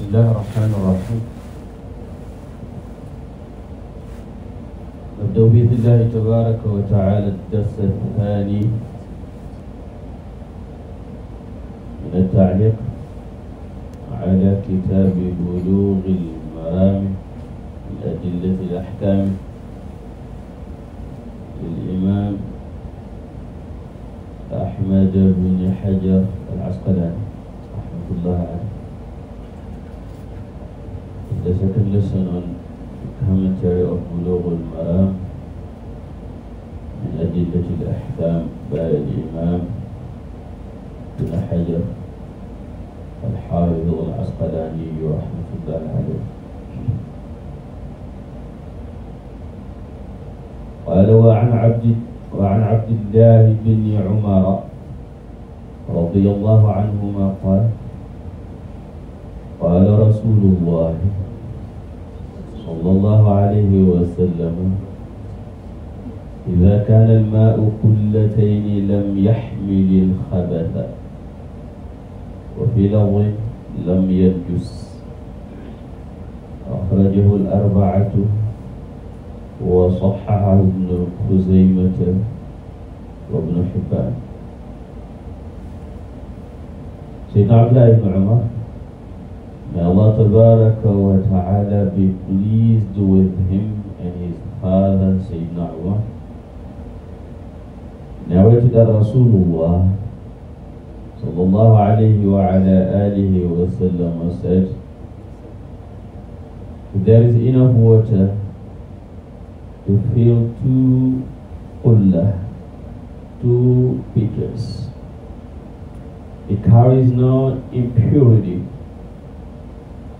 بسم الله الرحمن الرحيم. نبدأ بإذن الله تبارك وتعالى الدرس الثاني من التعليق على كتاب بلوغ المرام من أدلة الأحكام للإمام أحمد بن حجر العسقلاني رحمة الله عليه. The second lesson on commentary of Bulughul Maraam من أدلة الأحكام by الإمام بن حجر الحافظ العسقلاني رحمة الله عليه. قال وعن عبد الله بن عمر رضي الله عنهما قال رسول الله صلى الله عليه وسلم إذا كان الماء قلتين لم يحمل الخبث وفي لفظ لم ينجس. أخرجه الأربعة وصححه ابن خزيمة وابن حبان. سيدنا عبد الله بن عمر, may Allah Tabaraka wa Ta'ala be pleased with him and his father Sayyidina Umar, narrated that Rasulullah sallallahu alayhi wa ala alihi wa sallam said, if there is enough water to fill two pitchers, it carries no impurity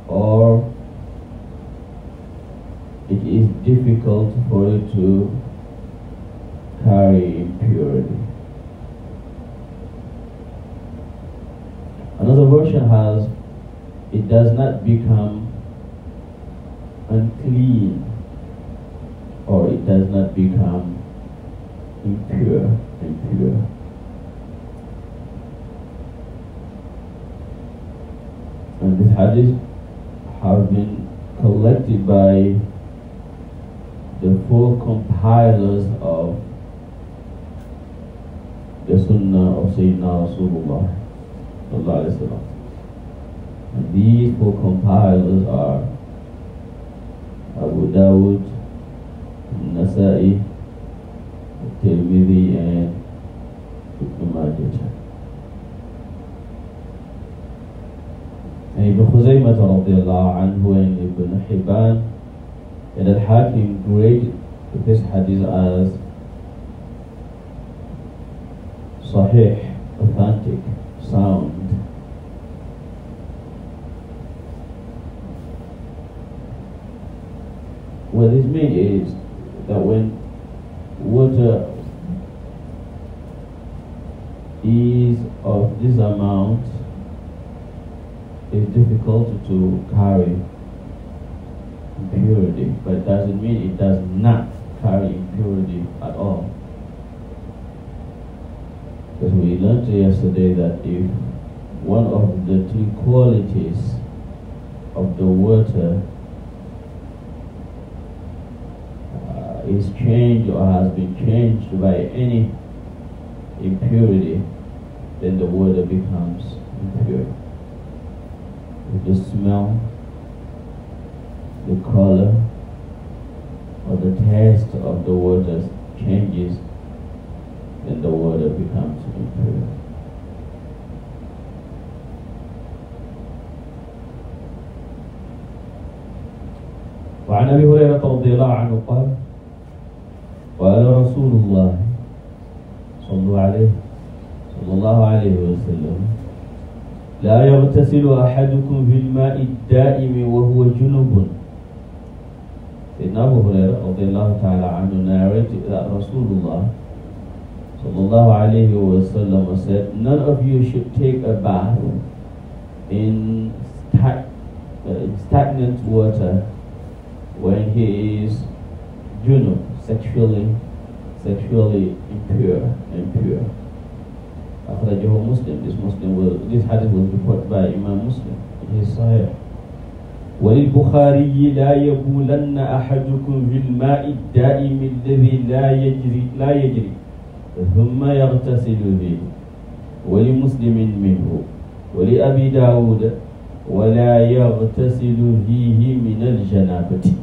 or it is difficult for it to carry impurity. Another version has, it does not become unclean or it does not become impure. And this hadith have been collected by the four compilers of the Sunnah of Sayyidina Rasulullah sallallahu alaihi wasallam. And these four compilers are Abu Dawud, Nasa'i, Tirmidhi, and Ibn Majah. And Ibn Khuzaymah radiallahu anhu and Ibn Hibban and Al-Hakim graded this hadith as sahih, authentic, sound. What this means is that when water is of this amount, it's difficult to carry impurity, but it doesn't mean it does not carry impurity at all. Because we learned yesterday that if one of the three qualities of the water is changed or has been changed by any impurity, then the water becomes impure. If the smell, the color, or the taste of the water changes, then the water becomes impure. وعن أبي هريرة رضي الله عنه قال رسول الله صلى الله عليه وسلم لا يغتسل أحدكم بالماء الدائم وهو جنوب. Sayyidina Abu Hurairah radiyallahu ta'ala anhu narrated that Rasulullah sallallahu alayhi wa sallam said, none of you should take a bath in stagnant water when he is junub, sexually impure. Akhrajahu Muslim. This hadith was reported by Imam Muslim in his Sahih. وللبخاري لا يبولن أحدكم في الماء الدائم الذي لا يجري ثم يغتسل فيه. ولمسلم منه. ولأبي داود ولا يغتسل فيه من الجنابة.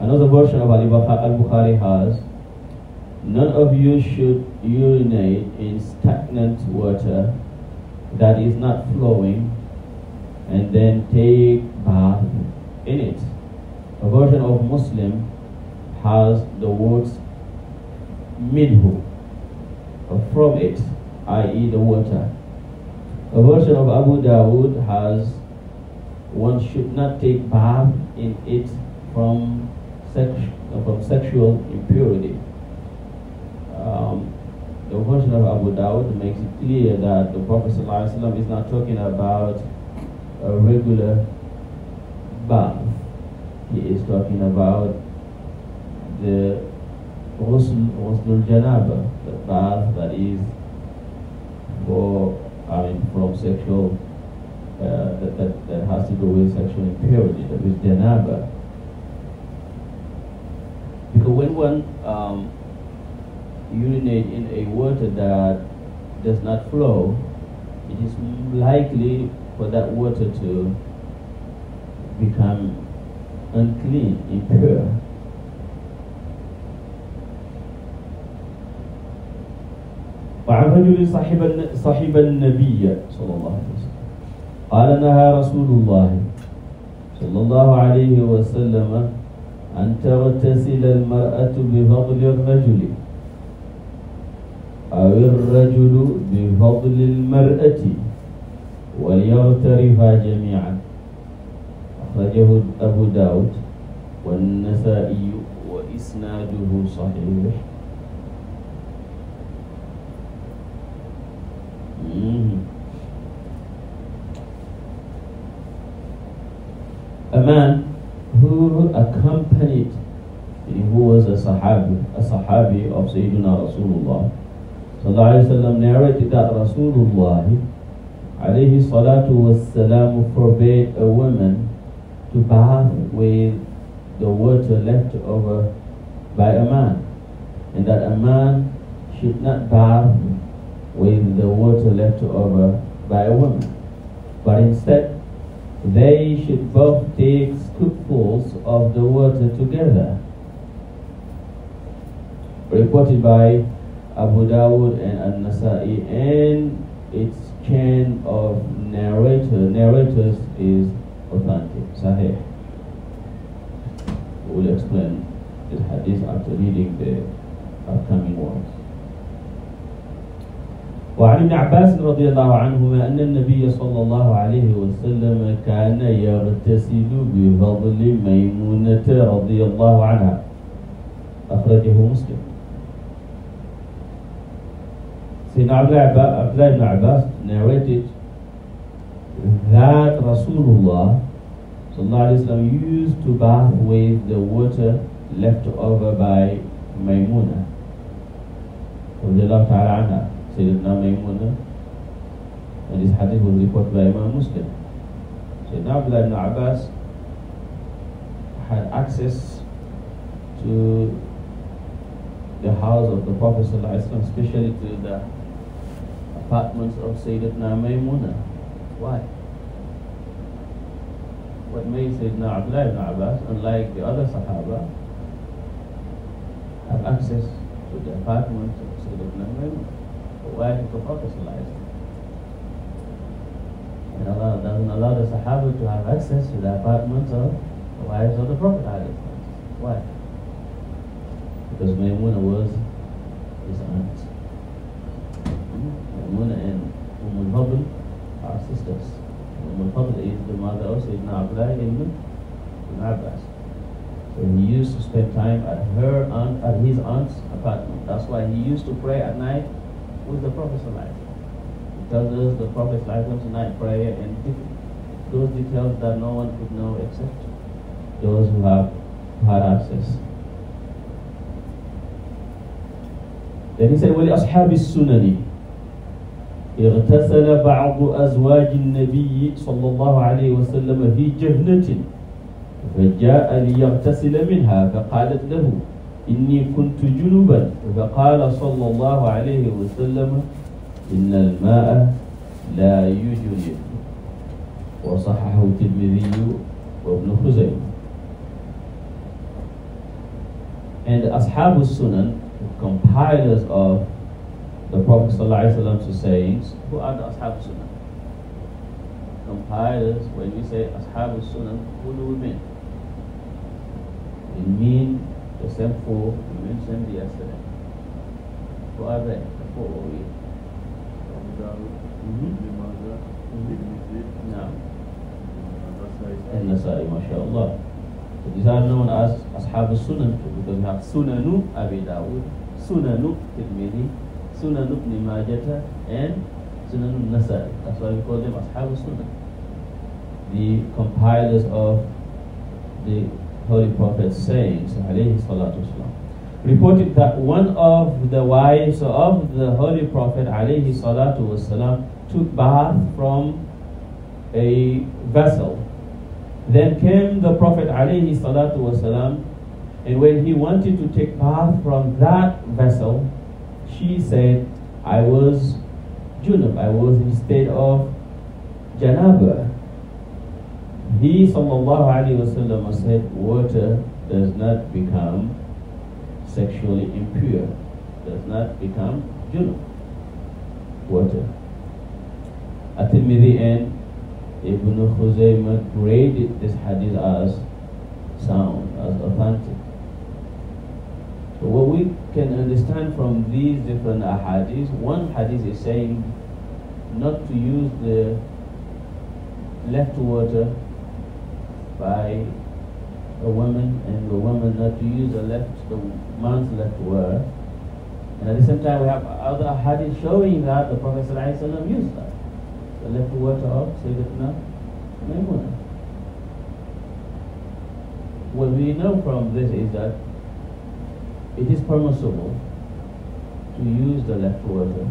Another version of Al-Bukhari has, none of you should urinate in stagnant water that is not flowing and then take bath in it. A version of Muslim has the words minhu, from it, i.e. the water. A version of Abu Dawood has, one should not take bath in it from sexual impurity. The version of Abu Dawud makes it clear that the Prophet ﷺ is not talking about a regular bath. He is talking about the ghusl janaba, the bath that is from sexual, that has to do with sexual impurity, that is janaba. Because when one urinate in a water that does not flow, it is likely for that water to become unclean, impure. وعن رجل صاحب النبي صلى الله عليه وسلم قال نهى رسول الله صلى الله عليه وسلم أن تغتسل المرأة بفضل الرجل أو الرجل بفضل المرأة وليغترفا جميعا. أخرجه أبو داود والنسائي وإسناده صحيح. A man who accompanied, who was a sahabi of Sayyidina Rasulullah sallallahu alayhi wa sallam, narrated that Rasulullah alayhi salatu wassalam forbade a woman to bath with the water left over by a man, and that a man should not bath with the water left over by a woman, but instead they should both take scoopfuls of the water together. Reported by Abu Dawud and An-Nasa'i, and its chain of narrators is authentic, Sahih. We'll explain this hadith after reading the upcoming ones. وعن ابن عباس رضي الله عنهما أن النبي صلى الله عليه وسلم كان يغتسل بفضل ميمونة رضي الله عنها. أخرجه مسلم. Sayyidina Abdullah ibn Abbas narrated that Rasulullah sallallahu alaihi wasallam used to bath with the water left over by Maymuna radiyallahu ta'ala anha, Sayyidina Maymuna, and this hadith was reported by Imam Muslim. Sayyidina Abdullah ibn Abbas had access to the house of the Prophet sallallahu alaihi wasallam, especially to the apartments of Sayyidina Maymuna. Why? What made Sayyidina Abdullah ibn Abbas, unlike the other Sahaba, have access to the apartments of Sayyidina Maymuna, the wife of the Prophet sallallahu alaihi wasallam? And Allah doesn't allow the Sahaba to have access to the apartments of the wives of the Prophet sallallahu alaihi wasallam. Why? Because Maymuna was his aunt. Maymuna and al-Fadl are sisters. al-Fadl is the mother of Sayyidina Abdullah ibn Abbas. So he used to spend time at his aunt's apartment. That's why he used to pray at night with the Prophet ﷺ. He tells us the Prophet ﷺ's night prayer and those details that no one could know except those who had access. Then he said, وَلِأَصْحَابِ السُّنَنِ اغتسل بعض أزواج النبي صلى الله عليه وسلم في جفنة فجاء ليغتسل منها فقالت له إني كنت جنبا فقال صلى الله عليه وسلم إن الماء لا يجنب وصححه الترمذي وابن خزيمة. And the Ashab al-Sunan, compilers of the Prophet ﷺ's sayings, who are the Ashab al-Sunan? Compilers, when we say Ashab al-Sunan, who do we mean? We mean the same four we mentioned yesterday. Who are they? The four over here. No. And Nasai, mashallah. So these are known as Ashab al-Sunan because we have Sunanu Abi Dawud, Sunanu Tirmidhi, Sunanu Ibn Majah, and Sunanu Nasai. That's why we call them Ashab al-Sunan. The compilers of the Holy Prophet's sayings, alayhi salatu wasalam, reported that one of the wives of the Holy Prophet, alayhi salatu wasalam, took bath from a vessel. Then came the Prophet alayhi salatu wasalam, and when he wanted to take bath from that vessel, she said, I was junub, I was in state of janaba. He sallallahu alayhi wasallam said, water does not become sexually impure, does not become junub. Water. At-Tirmidhi and Ibn Khuzaymah graded this hadith as sound, as authentic. So what we can understand from these different hadiths, one hadith is saying not to use the left water by a woman, and the woman not to use the man's left water. And at the same time we have other hadith showing that the Prophet ﷺ used that. The left water of Sayyidatuna Maimuna. What we know from this is that it is permissible to use the left water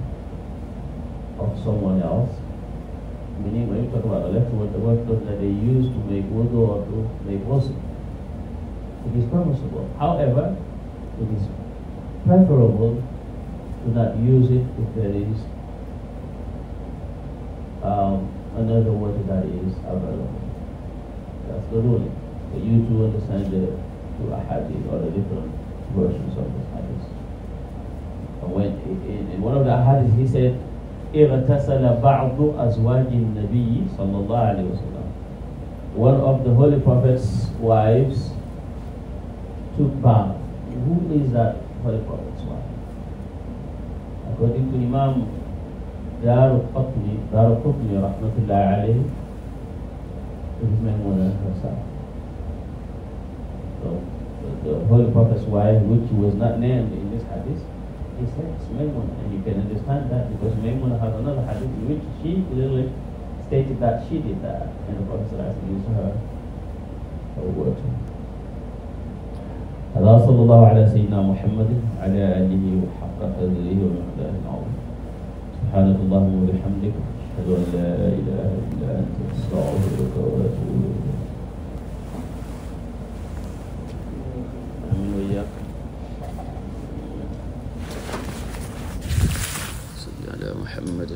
of someone else. Meaning when you talk about the left water, the water that they use to make wudu or to make ghusl, it is permissible. However, it is preferable to not use it if there is another water that is available. That's the ruling. For you to understand the two ahadith or the different versions of this hadith. And when in one of the ahadith he said, اغتسل بعض أزواج النبي صلى الله عليه وسلم. One of the Holy Prophet's wives took bath. Who is that Holy Prophet's wife? According to Imam Darul-Qutni rahmatullahi alayhi, it is Maimuna herself. So the Holy Prophet's wife, which was not named in this hadith, he said it's Maimuna, and you can understand that because Maimuna has another hadith in which she literally stated that she did that, and the Prophet used her word. Allah sallallahu ala sayyidina Muhammad ala alihi wa haqqa qadrihi wa miqdarihi al-azim. سبحانك اللهم وبحمدك أشهد أن لا إله إلا أنت أستغفرك وأتوب إليك. آمين وإياك. صل على محمد.